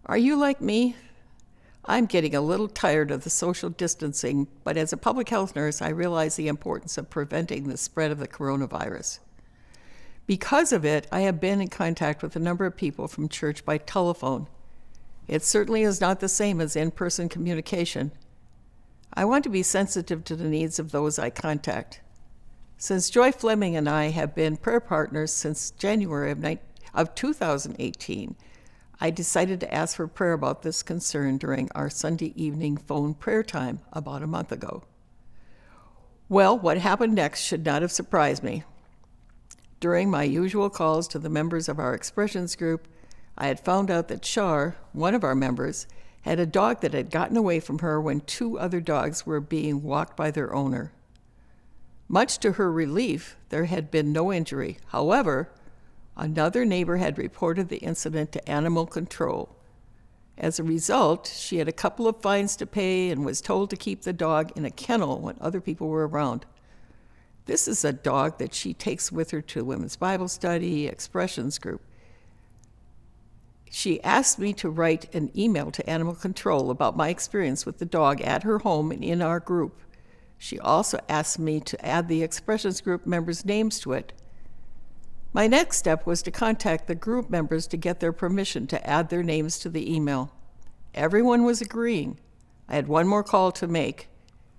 Are you like me? I'm getting a little tired of the social distancing, but as a public health nurse, I realize the importance of preventing the spread of the coronavirus. Because of it, I have been in contact with a number of people from church by telephone. It certainly is not the same as in-person communication. I want to be sensitive to the needs of those I contact. Since Joy Fleming and I have been prayer partners since January of 2018, I decided to ask for prayer about this concern during our Sunday evening phone prayer time about a month ago. Well, what happened next should not have surprised me. During my usual calls to the members of our expressions group, I had found out that Char, one of our members, had a dog that had gotten away from her when two other dogs were being walked by their owner. Much to her relief, there had been no injury. However, another neighbor had reported the incident to animal control. As a result, she had a couple of fines to pay and was told to keep the dog in a kennel when other people were around. This is a dog that she takes with her to women's Bible study, expressions group. She asked me to write an email to animal control about my experience with the dog at her home and in our group. She also asked me to add the expressions group members' names to it. My next step was to contact the group members to get their permission to add their names to the email. Everyone was agreeing. I had one more call to make.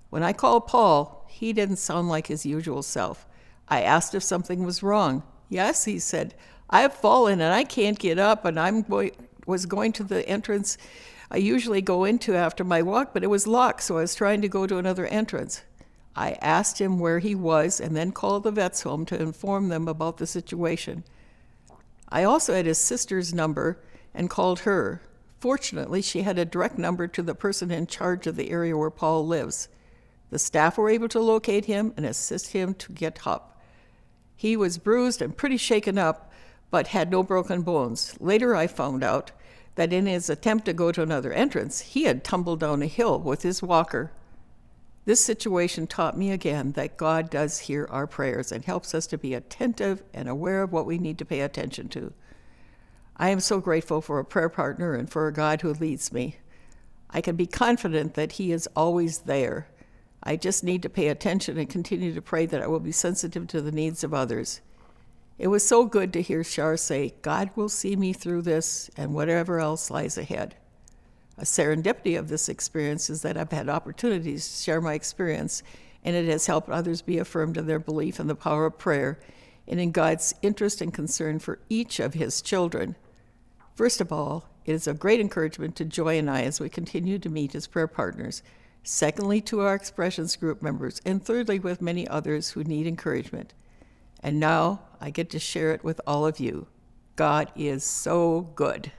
When I called Paul, he didn't sound like his usual self. I asked if something was wrong. Yes, he said, I have fallen and I can't get up, and was going to the entrance I usually go into after my walk, but it was locked, so I was trying to go to another entrance. I asked him where he was and then called the vet's home to inform them about the situation. I also had his sister's number and called her. Fortunately, she had a direct number to the person in charge of the area where Paul lives. The staff were able to locate him and assist him to get up. He was bruised and pretty shaken up, but had no broken bones. Later, I found out that in his attempt to go to another entrance, he had tumbled down a hill with his walker. This situation taught me again that God does hear our prayers and helps us to be attentive and aware of what we need to pay attention to. I am so grateful for a prayer partner and for a God who leads me. I can be confident that He is always there. I just need to pay attention and continue to pray that I will be sensitive to the needs of others. It was so good to hear Char say, God will see me through this and whatever else lies ahead. A serendipity of this experience is that I've had opportunities to share my experience, and it has helped others be affirmed in their belief in the power of prayer and in God's interest and concern for each of His children. First of all, it is a great encouragement to Joy and I as we continue to meet as prayer partners. Secondly, to our expressions group members, and thirdly, with many others who need encouragement. And now I get to share it with all of you. God is so good.